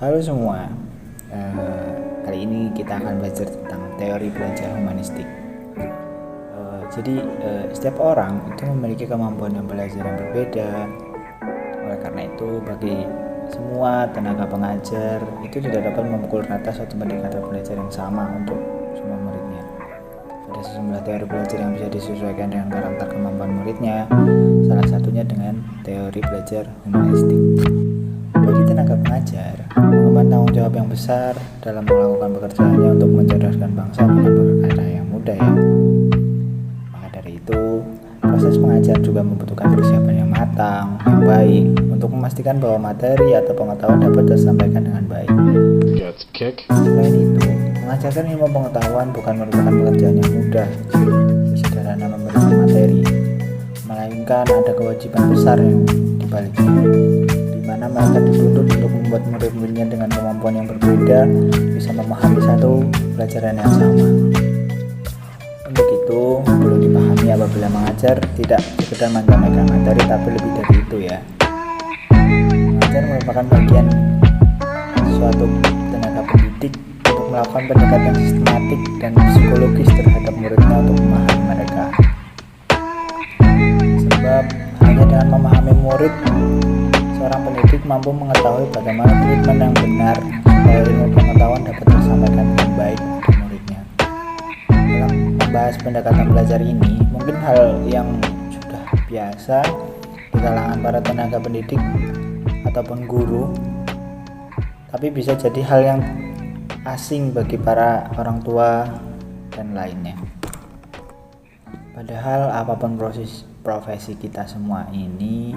Halo semua, kali ini kita akan belajar tentang teori belajar humanistik. Setiap orang itu memiliki kemampuan yang belajar yang berbeda. Oleh karena itu, bagi semua tenaga pengajar itu tidak dapat memukul rata suatu pendekatan belajar yang sama untuk semua muridnya. Ada sejumlah teori belajar yang bisa disesuaikan dengan karakter kemampuan muridnya. Salah satunya dengan teori belajar humanistik. Bagi tenaga pengajar, mengemban tanggung jawab yang besar dalam melakukan pekerjaannya untuk mencerdaskan bangsa bukan perkara yang mudah ya. Maka dari itu, proses mengajar juga membutuhkan persiapan yang matang, yang baik, untuk memastikan bahwa materi atau pengetahuan dapat tersampaikan dengan baik. Selain itu, mengajarkan ilmu pengetahuan bukan merupakan pekerjaan yang mudah, sesederhana memberikan materi, melainkan ada kewajiban besar yang dibaliknya, di mana mereka dituntut untuk membuat murid-muridnya dengan kemampuan yang berbeda bisa memahami satu pelajaran yang sama. Untuk itu, perlu dipahami apabila mengajar tidak sekedar menyampaikan materi, tapi lebih dari itu ya. Mengajar merupakan bagian suatu tenaga pendidik untuk melakukan pendekatan sistematik dan psikologis terhadap muridnya untuk memahami mereka. Sebab hanya dengan memahami murid, seorang pendidik mampu mengetahui bagaimana treatment yang benar supaya ilmu pengetahuan dapat tersampaikan dengan baik kepada muridnya. Dalam membahas pendekatan belajar ini, mungkin hal yang sudah biasa di kalangan para tenaga pendidik ataupun guru, tapi bisa jadi hal yang asing bagi para orang tua dan lainnya. Padahal apapun profesi kita semua ini,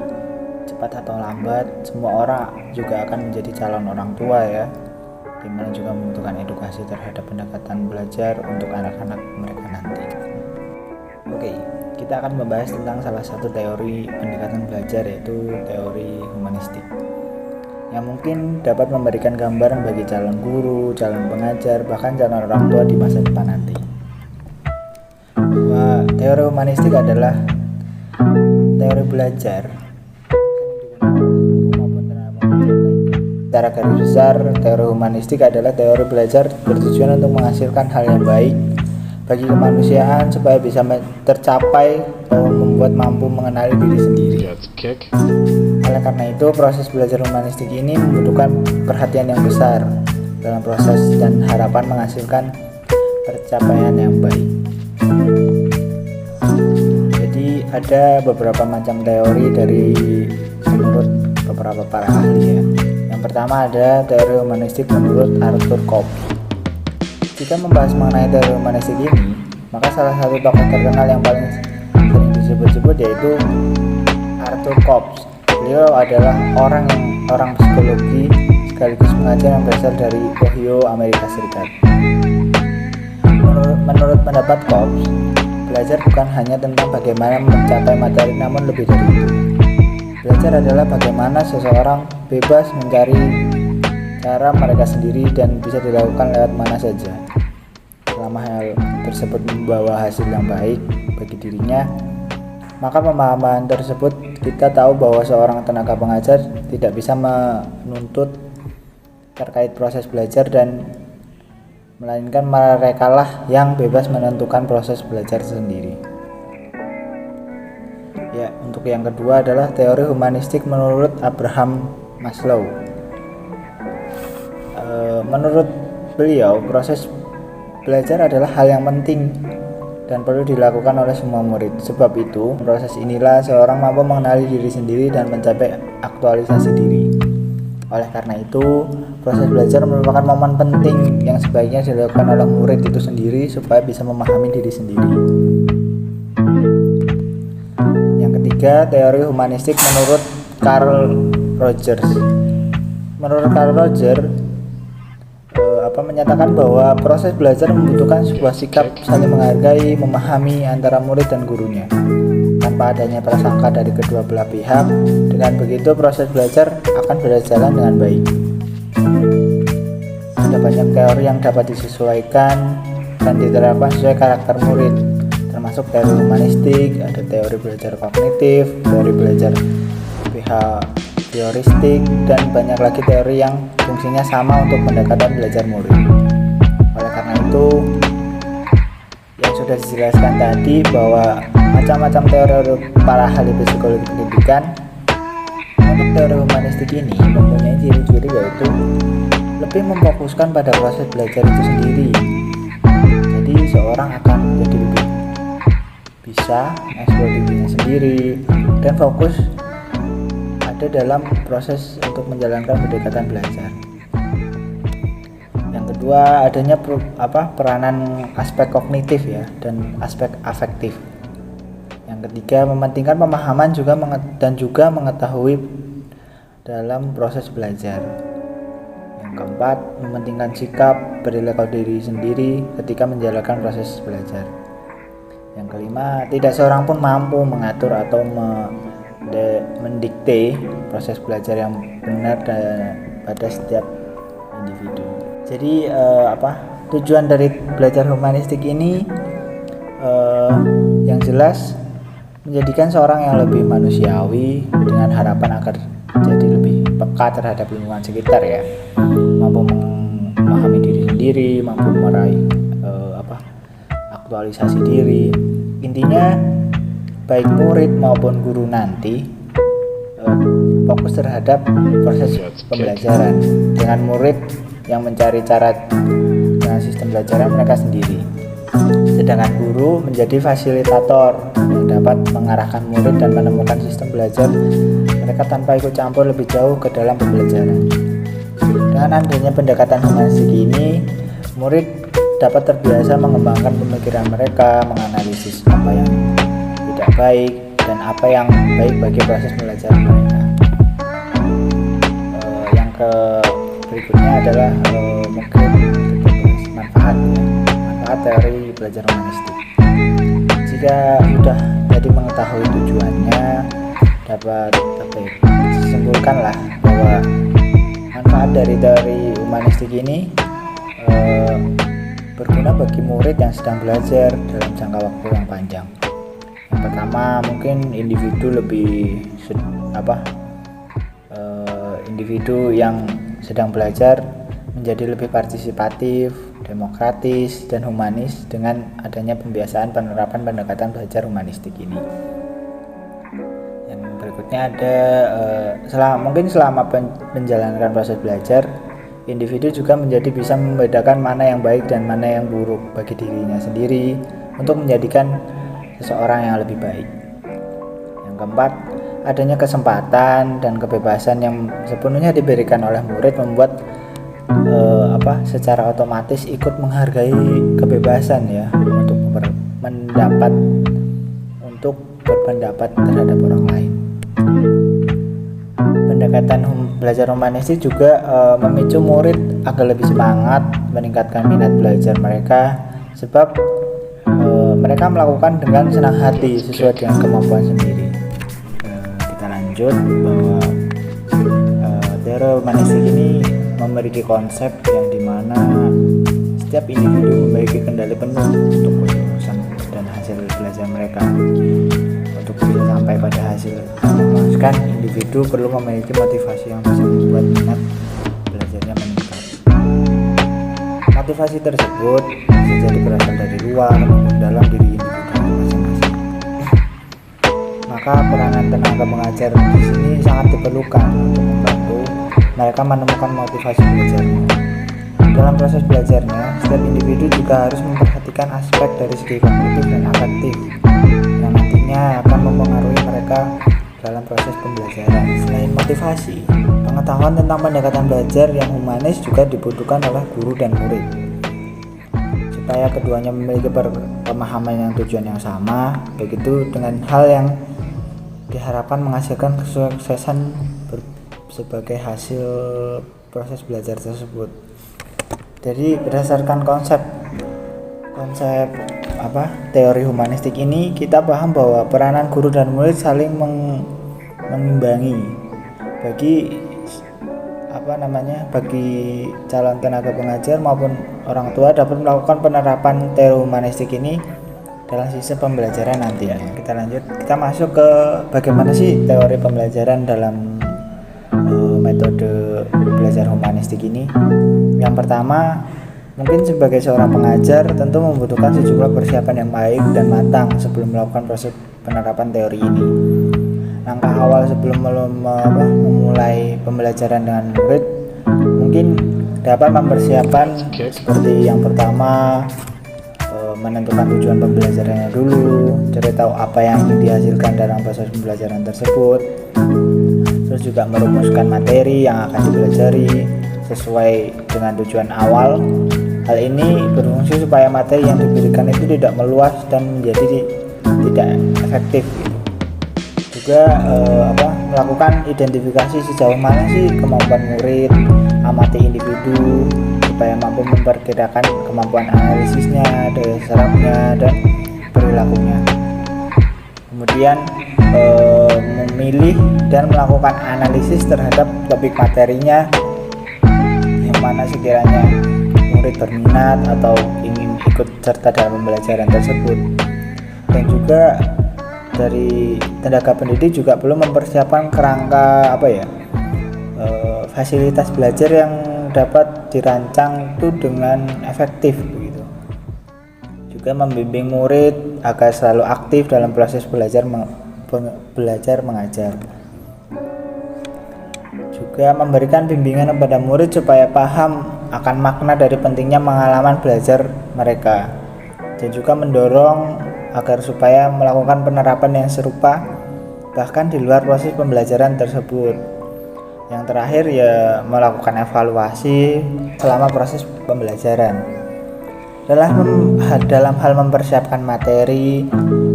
cepat atau lambat semua orang juga akan menjadi calon orang tua ya, dimana juga membutuhkan edukasi terhadap pendekatan belajar untuk anak-anak mereka nanti. Oke, kita akan membahas tentang salah satu teori pendekatan belajar, yaitu teori humanistik, yang mungkin dapat memberikan gambaran bagi calon guru, calon pengajar, bahkan calon orang tua di masa depan nanti. Bahwa teori humanistik adalah teori belajar secara garis besar. Teori humanistik adalah teori belajar bertujuan untuk menghasilkan hal yang baik bagi kemanusiaan supaya bisa tercapai atau membuat mampu mengenali diri sendiri. Oleh karena itu, proses belajar humanistik ini membutuhkan perhatian yang besar dalam proses dan harapan menghasilkan percapaian yang baik. Jadi ada beberapa macam teori dari menurut beberapa para ahli ya. Yang pertama ada teori humanistik menurut Arthur Kopp. Jika membahas mengenai teori humanistik ini, maka salah satu tokoh terkenal yang paling sering disebut-sebut yaitu Arthur Kopp. Beliau adalah orang psikologi sekaligus pengajar yang berasal dari Ohio, Amerika Serikat. Menurut pendapat Kopp, belajar bukan hanya tentang bagaimana mencapai materi, namun lebih dari itu. Belajar adalah bagaimana seseorang bebas mencari cara mereka sendiri dan bisa dilakukan lewat mana saja. Selama hal tersebut membawa hasil yang baik bagi dirinya, maka pemahaman tersebut kita tahu bahwa seorang tenaga pengajar tidak bisa menuntut terkait proses belajar, dan melainkan merekalah yang bebas menentukan proses belajar sendiri. Ya, untuk yang kedua adalah teori humanistik menurut Abraham Maslow. Menurut beliau, proses belajar adalah hal yang penting dan perlu dilakukan oleh semua murid. Sebab itu, proses inilah seorang mampu mengenali diri sendiri dan mencapai aktualisasi diri. Oleh karena itu, proses belajar merupakan momen penting yang sebaiknya dilakukan oleh murid itu sendiri supaya bisa memahami diri sendiri. Yang ketiga, teori humanistik menurut Carl Rogers. Menurut Carl Rogers, menyatakan bahwa proses belajar membutuhkan sebuah sikap saling menghargai, memahami antara murid dan gurunya, tanpa adanya prasangka dari kedua belah pihak. Dengan begitu, proses belajar akan berjalan dengan baik. Ada banyak teori yang dapat disesuaikan dan diterapkan sesuai karakter murid, termasuk teori humanistik, ada teori belajar kognitif, teori belajar heuristik, dan banyak lagi teori yang fungsinya sama untuk pendekatan belajar murid. Oleh karena itu, yang sudah dijelaskan tadi bahwa macam-macam teori para ahli psikologi pendidikan, untuk teori humanistik ini mempunyai ciri-ciri yaitu lebih memfokuskan pada proses belajar itu sendiri. Jadi seorang akan menjadi lebih bisa mengeksplor dirinya sendiri dan fokus ada dalam proses untuk menjalankan pendekatan belajar. Yang kedua, adanya peranan aspek kognitif ya dan aspek afektif. Yang ketiga, mementingkan pemahaman dan juga mengetahui dalam proses belajar. Yang keempat, mementingkan sikap perilaku diri sendiri ketika menjalankan proses belajar. Yang kelima, tidak seorang pun mampu mengatur atau mendikte proses belajar yang benar pada setiap individu. Jadi tujuan dari belajar humanistik ini yang jelas menjadikan seorang yang lebih manusiawi dengan harapan agar jadi lebih peka terhadap lingkungan sekitar ya, mampu memahami diri sendiri, mampu meraih aktualisasi diri. Intinya baik murid maupun guru nanti fokus terhadap proses pembelajaran dengan murid yang mencari cara dengan sistem belajar mereka sendiri, sedangkan guru menjadi fasilitator yang dapat mengarahkan murid dan menemukan sistem belajar mereka tanpa ikut campur lebih jauh ke dalam pembelajaran. Dengan adanya pendekatan humanistik ini, murid dapat terbiasa mengembangkan pemikiran mereka, menganalisis apa yang tidak baik dan apa yang baik bagi proses belajar mereka. Yang berikutnya adalah mungkin manfaat teori belajar humanistik. Jika sudah tadi mengetahui tujuannya, dapat disimpulkanlah bahwa manfaat dari teori humanistik ini berguna bagi murid yang sedang belajar dalam jangka waktu yang panjang. Yang pertama, mungkin individu yang sedang belajar menjadi lebih partisipatif, demokratis, dan humanis dengan adanya pembiasaan penerapan pendekatan belajar humanistik ini. Yang berikutnya ada selama menjalankan proses belajar, individu juga menjadi bisa membedakan mana yang baik dan mana yang buruk bagi dirinya sendiri untuk menjadikan seseorang yang lebih baik. Yang keempat, adanya kesempatan dan kebebasan yang sepenuhnya diberikan oleh murid membuat secara otomatis ikut menghargai kebebasan ya untuk berpendapat terhadap orang lain. Pendekatan belajar humanistik juga memicu murid agar lebih semangat, meningkatkan minat belajar mereka, sebab mereka melakukan dengan senang hati sesuai dengan kemampuan sendiri. Kita lanjut bahwa teori humanistik ini memiliki konsep yang dimana setiap individu memiliki kendali penuh untuk kelulusan dan hasil belajar mereka. Untuk bisa sampai pada hasil memuaskan, individu perlu memiliki motivasi yang bisa membuat minat belajarnya meningkat. Motivasi tersebut bisa jadi berasal dari luar maupun dalam diri individu masing-masing. Maka peranan tenaga pengajar di sini sangat diperlukan untuk membantu mereka menemukan motivasi belajarnya. Dalam proses belajarnya, setiap individu juga harus memperhatikan aspek dari segi kognitif dan afektif yang nantinya akan mempengaruhi mereka dalam proses pembelajaran. Selain motivasi, pengetahuan tentang pendekatan belajar yang humanis juga dibutuhkan oleh guru dan murid, supaya keduanya memiliki pemahaman yang tujuan yang sama. Begitu dengan hal yang diharapkan menghasilkan kesuksesan sebagai hasil proses belajar tersebut. Jadi berdasarkan konsep teori humanistik ini, kita paham bahwa peranan guru dan murid saling mengimbangi bagi calon tenaga pengajar maupun orang tua dapat melakukan penerapan teori humanistik ini dalam sistem pembelajaran nanti ya. Kita lanjut, kita masuk ke bagaimana sih teori pembelajaran dalam metode belajar humanistik ini? Yang pertama, mungkin sebagai seorang pengajar tentu membutuhkan sejumlah persiapan yang baik dan matang sebelum melakukan proses penerapan teori ini. Langkah awal sebelum memulai pembelajaran dengan murid mungkin dapat mempersiapkan seperti yang pertama, menentukan tujuan pembelajarannya dulu, cari tahu apa yang ingin dihasilkan dalam proses pembelajaran tersebut, terus juga merumuskan materi yang akan dipelajari sesuai dengan tujuan awal. Hal ini berfungsi supaya materi yang diberikan itu tidak meluas dan menjadi tidak efektif gitu. Juga melakukan identifikasi sejauh mana sih kemampuan murid, amati individu supaya mampu memperkirakan kemampuan analisisnya, daya serapnya, dan perilakunya. Kemudian memilih dan melakukan analisis terhadap topik materinya yang mana sekiranya murid berminat atau ingin ikut serta dalam pembelajaran tersebut. Dan juga dari tenaga pendidik juga perlu mempersiapkan kerangka fasilitas belajar yang dapat dirancang itu dengan efektif begitu. Juga membimbing murid agar selalu aktif dalam proses belajar mengajar. Juga memberikan bimbingan kepada murid supaya paham akan makna dari pentingnya pengalaman belajar mereka, dan juga mendorong agar supaya melakukan penerapan yang serupa bahkan di luar proses pembelajaran tersebut. Yang terakhir ya melakukan evaluasi selama proses pembelajaran. Dalam hal mempersiapkan materi,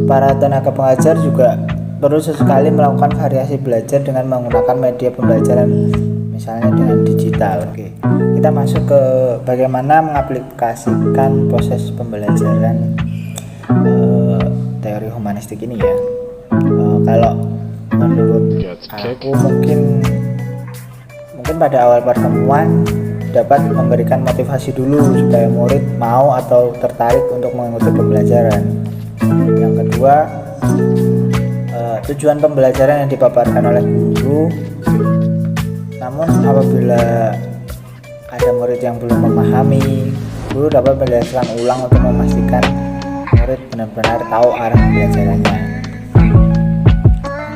para tenaga pengajar juga perlu sesekali melakukan variasi belajar dengan menggunakan media pembelajaran, misalnya dengan digital. Oke, kita masuk ke bagaimana mengaplikasikan proses pembelajaran teori humanistik ini ya. Kalau menurut aku mungkin pada awal pertemuan dapat memberikan motivasi dulu supaya murid mau atau tertarik untuk mengikuti pembelajaran. Yang kedua, tujuan pembelajaran yang dipaparkan oleh guru. Namun apabila ada murid yang belum memahami, guru dapat menjelaskan ulang untuk memastikan murid benar-benar tahu arah pembelajarannya.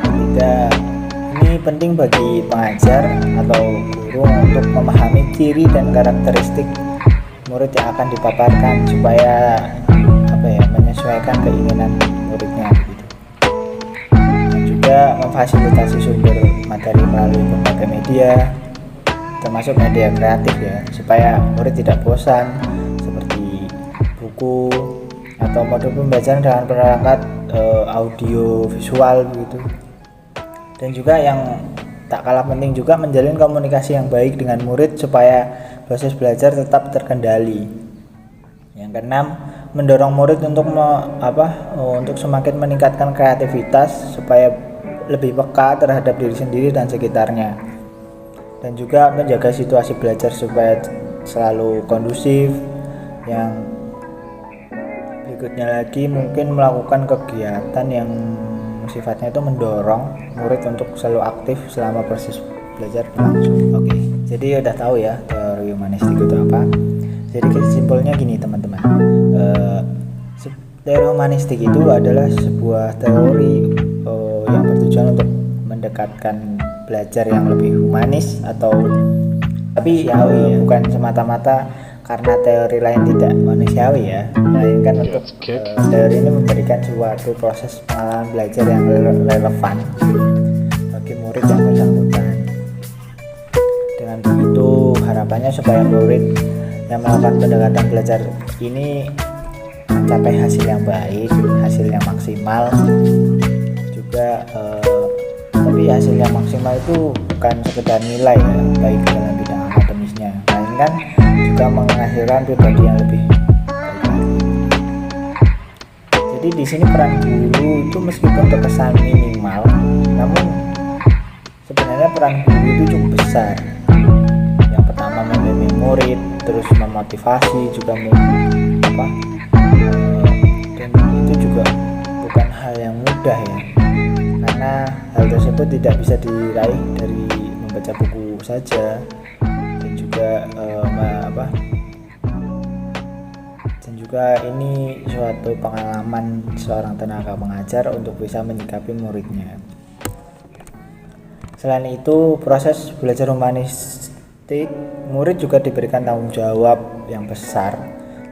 Yang ketiga, ini penting bagi pengajar atau guru untuk memahami ciri dan karakteristik murid yang akan dipaparkan supaya menyesuaikan keinginan muridnya begitu. Dan juga memfasilitasi sumber materi melalui berbagai media, termasuk media kreatif ya, supaya murid tidak bosan seperti buku atau modul pembelajaran dengan perangkat audio visual begitu. Dan juga yang tak kalah penting juga menjalin komunikasi yang baik dengan murid supaya proses belajar tetap terkendali. Yang keenam, mendorong murid untuk untuk semakin meningkatkan kreativitas supaya lebih peka terhadap diri sendiri dan sekitarnya. Dan juga menjaga situasi belajar supaya selalu kondusif. Yang berikutnya lagi mungkin melakukan kegiatan yang sifatnya itu mendorong murid untuk selalu aktif selama proses belajar berlangsung. Oke, jadi udah tahu ya teori humanistik itu apa. Jadi kesimpulannya gini teman-teman, teori humanistik itu adalah sebuah teori yang bertujuan untuk mendekatkan belajar yang lebih humanis tapi bukan semata-mata karena teori lain tidak manusiawi ya, melainkan untuk teori ini memberikan suatu proses pengalaman belajar yang relevan bagi murid yang bersangkutan. Dengan begitu harapannya supaya murid yang melakukan pendekatan belajar ini mencapai hasil yang baik, hasil yang maksimal juga. Tapi hasil yang maksimal itu bukan sekedar nilai ya, baik dalam bidang akademisnya, melainkan juga menghasilkan pribadi yang lebih baik lagi. Jadi di sini peran guru itu meskipun terkesan minimal, namun sebenarnya peran guru itu cukup besar. Yang pertama membimbing murid, terus memotivasi juga dan itu juga bukan hal yang mudah ya, karena hal tersebut tidak bisa diraih dari membaca buku saja, dan juga dan juga ini suatu pengalaman seorang tenaga pengajar untuk bisa menyikapi muridnya. Selain itu, proses belajar humanistik, murid juga diberikan tanggung jawab yang besar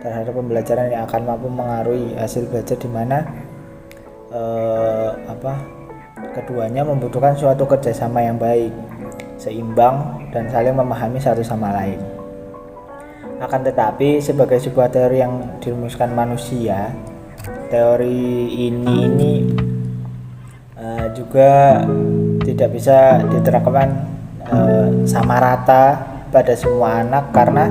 terhadap pembelajaran yang akan mampu mengaruhi hasil belajar, di mana keduanya membutuhkan suatu kerjasama yang baik, seimbang, dan saling memahami satu sama lain. Akan tetapi, sebagai sebuah teori yang dirumuskan manusia, teori ini juga tidak bisa diterapkan sama rata pada semua anak, karena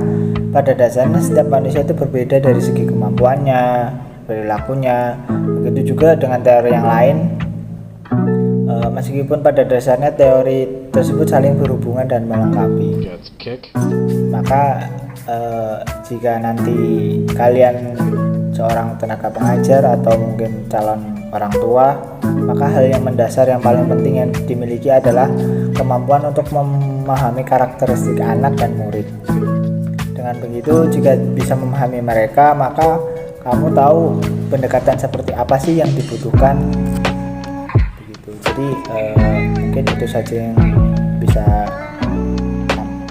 pada dasarnya setiap manusia itu berbeda dari segi kemampuannya, perilakunya. Begitu juga dengan teori yang lain, meskipun pada dasarnya teori tersebut saling berhubungan dan melengkapi. Maka jika nanti kalian seorang tenaga pengajar atau mungkin calon orang tua, maka hal yang mendasar yang paling penting yang dimiliki adalah kemampuan untuk memahami karakteristik anak dan murid. Dengan begitu, jika bisa memahami mereka, maka kamu tahu pendekatan seperti apa sih yang dibutuhkan. Begitu. Jadi mungkin itu saja yang bisa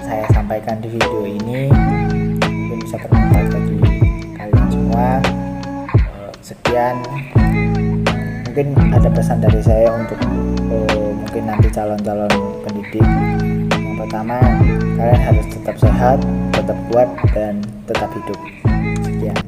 saya sampaikan di video ini. Mungkin bisa bermanfaat bagi kalian semua. Sekian. Mungkin ada pesan dari saya untuk mungkin nanti calon-calon pendidik. Yang pertama, kalian harus tetap sehat, tetap kuat, dan tetap hidup. Sekian.